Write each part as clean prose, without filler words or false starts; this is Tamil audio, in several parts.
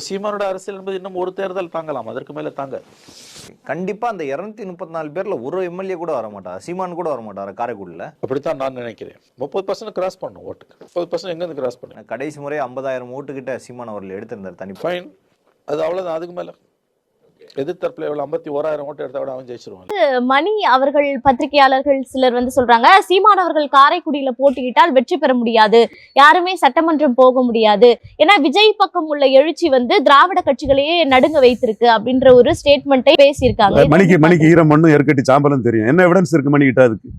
சீமானோட அரசியல் என்பது இன்னும் ஒரு தேர்தல் தாங்கலாம், அதற்கு மேல தாங்க. கண்டிப்பா அந்த 234 பேர்ல ஒரு எம்எல்ஏ கூட வர மாட்டார், சீமான் கூட வர மாட்டார் காரைக்குடியில். அப்படித்தான் நான் நினைக்கிறேன். 30% கிராஸ் பண்ணும் ஓட்டுக்கு. 30% எங்க இருந்து கிராஸ் பண்ணு? கடைசி முறை 50,000 ஓட்டு கிட்ட சீமான் அவர்கள் எடுத்திருந்தார் தனி. ஃபைன், அது அவ்வளவுதான். அதுக்கு மேல எதிர்த்தரப்புல எவ்வளவு 51,000 ஓட்டு எடுத்த விட அவன் ஜெயிச்சிருவான். மணி அவர்கள் பத்திரிகையாளர்கள் சிலர் சொல்றாங்க, சீமான் அவர்கள் காரைக்குடியில போட்டியிட்டால் வெற்றி பெற முடியாது, யாருமே சட்டமன்றம் போக முடியாது, ஏன்னா விஜய் பக்கம் உள்ள எழுச்சி திராவிட கட்சிகளையே நடுங்க வைத்திருக்கு அப்படின்ற ஒரு ஸ்டேட்மெண்ட்டை பேசியிருக்காங்க. மணிக்கு ஈரம் மண்ணும் ஏற்கட்டி சாம்பலும் தெரியும். என்ன எவிடன்ஸ் இருக்கு மணிக்கிட்ட? அதுக்கு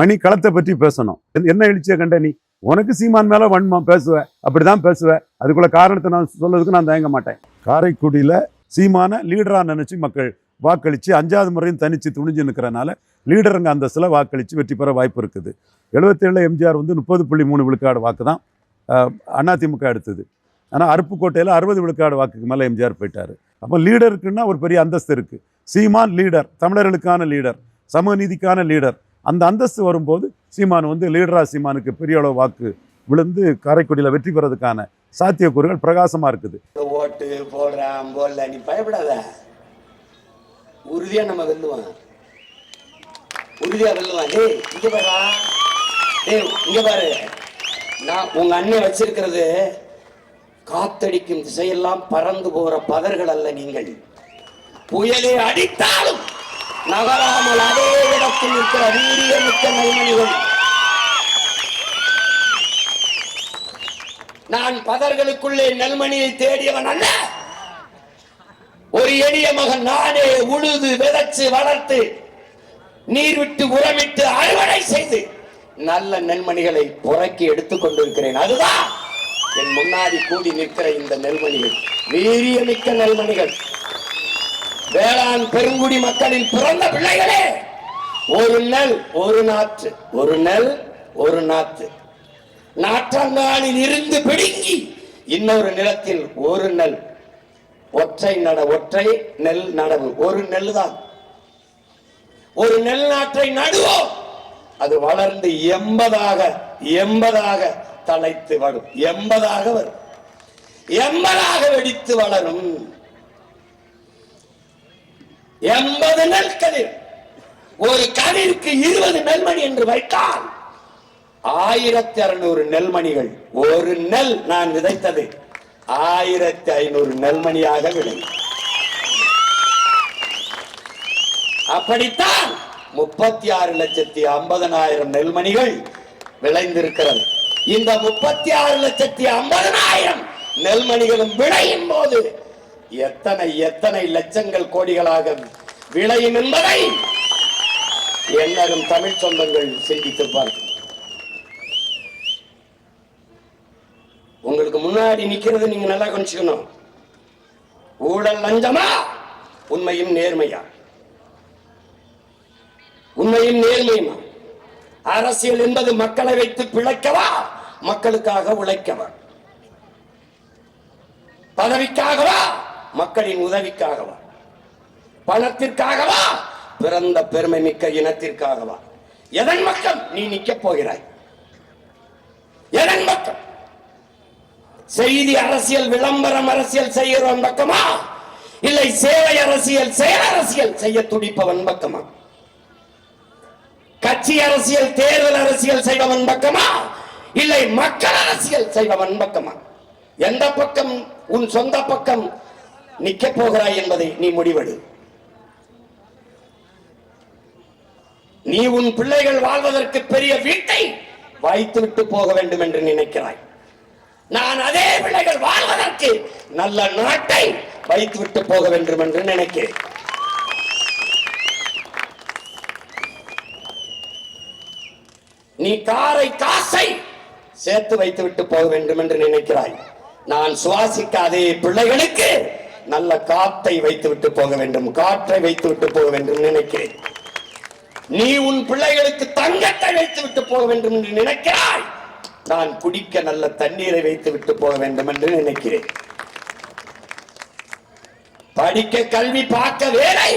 மணி களத்தை பற்றி பேசணும். என்ன எழுச்சியை கண்ட நீ? உனக்கு சீமான் மேல வன்மம் பேசுவ, அப்படிதான் பேசுவ. அதுக்குள்ள காரணத்தை நான் சொல்றதுக்கு நான் தயங்க மாட்டேன். காரைக்குடியில சீமான லீடரா நினைச்சு மக்கள் வாக்களிச்சு 5வது முறையும் தனிச்சு துணிஞ்சு நிற்கிறனால லீடருங்க அந்தஸ்துல வாக்களிச்சு வெற்றி பெற வாய்ப்பு இருக்குது. 77 எம்ஜிஆர் 30.3 விழுக்காடு வாக்கு தான் அதிமுக எடுத்தது. ஆனால் அருப்புக்கோட்டையில் 60 விழுக்காடு வாக்குக்கு மேலே எம்ஜிஆர் போயிட்டார். அப்போ லீடருக்குன்னா ஒரு பெரிய அந்தஸ்து இருக்குது. சீமான் லீடர், தமிழர்களுக்கான லீடர், சமூக நீதிக்கான லீடர். அந்த அந்தஸ்து வரும்போது சீமான் லீடரா சீமானுக்கு பெரிய அளவு வாக்கு விழுந்து காரைக்குடியில் வெற்றி பெறதுக்கான சாத்தியக்கூறுகள் பிரகாசமா இருக்குது. ஓட்டு போடுறான் போடல, நீ பயப்படாத, உறுதியா நம்ம வெல்லுவான், உறுதியா வெல்லுவான். டேய் இங்க பாரா, டேய் இங்க பாரு, நான் உங்க அண்ணன் வச்சிருக்கிறது காத்தடிக்கும் திசையெல்லாம் பறந்து போற பதர்கள் அல்ல. நீங்கள் புயலை அடித்தாலும் நகராமல் அதே இடத்தில் இருக்கிற வீரியமிக்க நல்மணிகள். நான் பதர்களுக்குள்ளே நெல்மணியை தேடியவன் அல்ல. ஒரு எளிய மகன் நானே உழுது விதைச்சு வளர்த்து நீர் விட்டு உரமிட்டு அறுவடை செய்து நல்ல நெல்மணிகளை புறக்கி எடுத்துக் கொண்டிருக்கிறேன். அதுதான் என் முன்னாடி கூடி நிற்கிற இந்த நெல்மணிகள், வீரியமிக்க நெல்மணிகள். வேளாண் பெருங்குடி மக்களில் பிறந்த பிள்ளைகளே, ஒரு நெல் ஒரு நாற்று, ஒரு நெல் ஒரு நாற்று. நாற்றங்காலில் இருந்து பிடுங்கி இன்னொரு நிலத்தில் ஒரு நெல், ஒற்றை நெல் நடவு. ஒரு நெல் தான், ஒரு நெல் நாற்றை நடுவோம், அது வளர்ந்து 80ஆக தழைத்து வரும், 80ஆக வரும், 80ஆக வெடித்து வளரும். 80 நெல் கதிர், ஒரு கதிருக்கு 20 நெல்மணி என்று வைத்தால் 1600 நெல்மணிகள். ஒரு நெல் நான் விதைத்தது 1500 நெல்மணியாக விளை. அப்படித்தான் 36,50,000 நெல்மணிகள் விளைந்திருக்கிறது. இந்த 36,50,000 நெல்மணிகளும் விளையும் போது எத்தனை லட்சங்கள் கோடிகளாக விளையும் என்பதை என்னரும் தமிழ் சொந்தங்கள் சிந்தித்திருப்பார்கள். உங்களுக்கு முன்னாடி நிக்கிறது நீங்க நல்லா கொஞ்சிக்கணும். ஊழல் லஞ்சமா, உண்மையும் நேர்மையா? உண்மையும் நேர்மையுமா? அரசியல் என்பது மக்களை வைத்து பிழைக்கவா, மக்களுக்காக உழைக்கவா? பதவிக்காகவா, மக்களின் உதவிக்காகவா? பணத்திற்காகவா, பிறந்த பெருமை மிக்க இனத்திற்காகவா? எதன் மக்கள் நீ நிக்க போகிறாய்? எதன் மக்கள்? செய்தி அரசியல், விளம்பரம் அரசியல் செய்கிறவன் பக்கமா, இல்லை சேவை அரசியல், செயல் அரசியல் செய்ய துடிப்பவன் பக்கமா? கட்சி அரசியல், தேர்தல் அரசியல் செய்பவன் பக்கமா, இல்லை மக்கள் அரசியல் செய்பவன் பக்கமா? எந்த பக்கம் உன் சொந்த பக்கம் நிக்க போகிறாய் என்பதை நீ முடிவெடு. நீ உன் பிள்ளைகள் வாழ்வதற்கு பெரிய வீட்டை வைத்துவிட்டு போக வேண்டும் என்று நினைக்கிறாய். நான் அதே பிள்ளைகள் வாழ்வதற்கு நல்ல நாட்டை வைத்துவிட்டு போக வேண்டும் என்று நினைக்கிறேன். நீ காசை சேர்த்து வைத்துவிட்டு போக வேண்டும் என்று நினைக்கிறாய். நான் சுவாசிக்க அதே பிள்ளைகளுக்கு நல்ல காத்தை வைத்துவிட்டு போக வேண்டும், காற்றை வைத்துவிட்டு போக வேண்டும் நினைக்கிறேன். நீ உன் பிள்ளைகளுக்கு தங்கத்தை வைத்துவிட்டு போக வேண்டும் என்று நினைக்கிறாய். நான் குடிக்க நல்ல தண்ணீரை வைத்து விட்டு போக வேண்டும் என்று நினைக்கிறேன். படிக்க கல்வி, பார்க்க வேலை,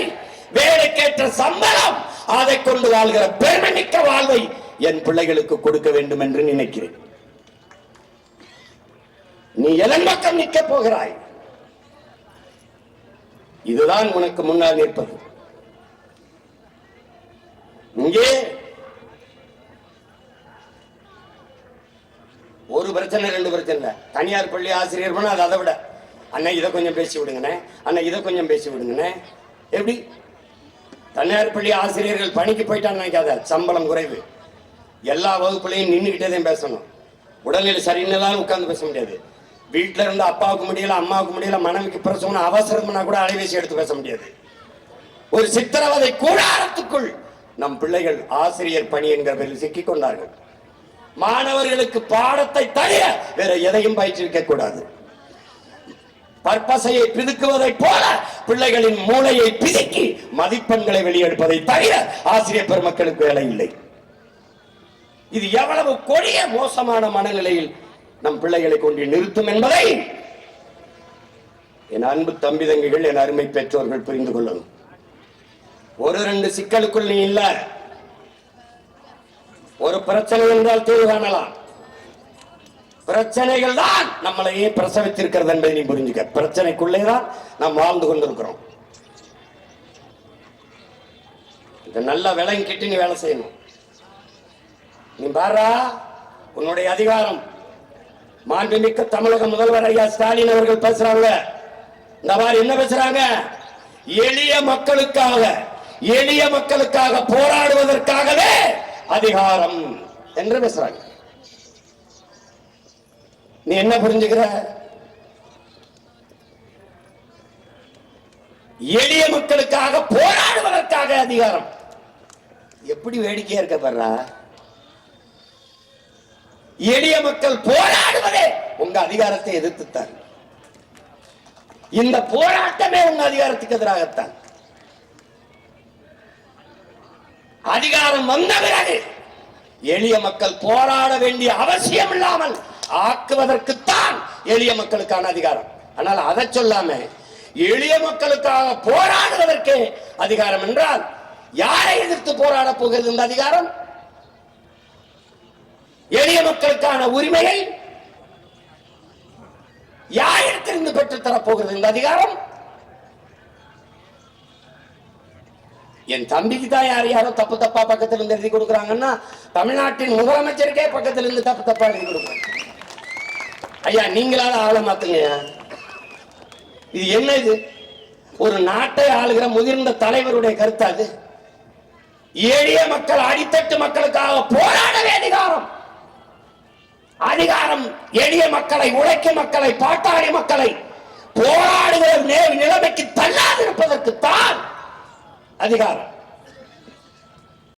வேலைக்கேற்ற சம்பளம், அதை கொண்டு வாழ்கிற பெருமைமிக்க வாழ்வை என் பிள்ளைகளுக்கு கொடுக்க வேண்டும் என்று நினைக்கிறேன். நீ எதன் பக்கம் நிற்க போகிறாய்? இதுதான் உனக்கு முன்னால் நிற்பது. இங்கே ஒரு பிரச்சனை ரெண்டு பிரச்சனை. தனியார் பள்ளி ஆசிரியர் பண்ண அதை விட அண்ணா இதை கொஞ்சம் பேசி விடுங்கண்ணே, அண்ணா இதை கொஞ்சம் பேசி விடுங்கண்ணே. எப்படி தனியார் பள்ளி ஆசிரியர்கள் பணிக்கு போயிட்டான்னு நினைக்காத, சம்பளம் குறைவு, எல்லா வகுப்புலையும் நின்றுகிட்டே தான் பேசணும். உடல்நிலை சரியில்லைனாலும் உட்கார்ந்து பேச முடியாது. வீட்டில இருந்து அப்பாவுக்கு முடியல, அம்மாவுக்கு முடியல, மனைவிக்கு பிரசவம் அவசரம்னா கூட அலைபேசி எடுத்து பேச முடியாது. ஒரு சித்திரவதை கூடாரத்துக்குள் நம் பிள்ளைகள் ஆசிரியர் பணி என்கிற பேரில் சிக்கிக் கொண்டார்கள். மாணவர்களுக்கு பாடத்தை தவிர வேற எதையும் பயிற்சிக்க கூடாது. பற்பசையை பிதுக்குவதை போல பிள்ளைகளின் மூளையை பிதுக்கி மதிப்பெண்களை வெளியெடுப்பதை தவிர ஆசிரியர் பெருமக்களுக்கு வேலை இல்லை. இது எவ்வளவு கொடிய மோசமான மனநிலையில் நம் பிள்ளைகளை கொண்டு நிறுத்தும் என்பதை என் அன்பு தம்பி தங்கைகள், என் அருமை பெற்றோர்கள் புரிந்து கொள்ளும். ஒரு ரெண்டு சிக்கலுக்குள் நீ இல்ல, ஒரு பிரச்சனை என்றால் தீர்வு காணலாம். பிரச்சனைகள் தான் நம்மளையே பிரசவித்திருக்கிறது என்பதை நீ புரிஞ்சுக்க. பிரச்சனைக்குள்ளேதான் நாம் வாழ்ந்து கொண்டிருக்கிறோம். இதை நல்லா விளங்கிட்டு நீ வேலை செய்யணும். நீ பாரா, உன்னுடைய அதிகாரம். மாண்புமிக்க தமிழக முதல்வர் ஐயா ஸ்டாலின் அவர்கள் பேசுறாங்க. இந்த மாதிரி என்ன பேசுறாங்க? எளிய மக்களுக்காக போராடுவதற்காகவே அதிகாரம் என்று பேசுறாங்க. நீ என்ன புரிஞ்சுக்கிற? எளிய மக்களுக்காக போராடுவதற்காக அதிகாரம். எப்படி வேடிக்கையா இருக்க பாரு. எளிய மக்கள் போராடுவதே உங்க அதிகாரத்தை எதிர்த்துத்தான். இந்த போராட்டமே உங்க அதிகாரத்துக்கு எதிராகத்தான். அதிகாரம் வந்த பிறகு எளிய மக்கள் போராட வேண்டிய அவசியம் இல்லாமல் ஆக்குவதற்குத்தான் எளிய மக்களுக்கான அதிகாரம். ஆனால் அதை சொல்லாம எளிய மக்களுக்காக போராடுவதற்கு அதிகாரம் என்றால் யாரை எதிர்த்து போராட போகிறது இந்த அதிகாரம்? எளிய மக்களுக்கான உரிமையை யாரிடத்திலிருந்து பெற்றுத்தரப் போகிறது இந்த அதிகாரம்? என் தம்பிக்கு தான் யாரோ தப்பு தப்பா பக்கத்துல இருந்து எழுதி கொடுக்குறாங்கன்னா தமிழ்நாட்டின் முதலமைச்சருக்கே பக்கத்துல இருந்து தப்பு தப்பா எழுதி கொடுக்குறாங்க. ஐயா, நீங்களால ஆள மாத்துங்க. இது என்ன? இது ஒரு நாட்டை ஆளுகிற முதிர்ந்த தலைவருடைய கருத்தாது. எளிய மக்கள், அடித்தட்டு மக்களுக்காக போராடவே அதிகாரம் எளிய மக்களை, உழைக்கும் மக்களை, பாட்டாளி மக்களை போராடுகிற நிலைமைக்கு தள்ளாதிருப்பதற்கு தான் அதிகாரம்.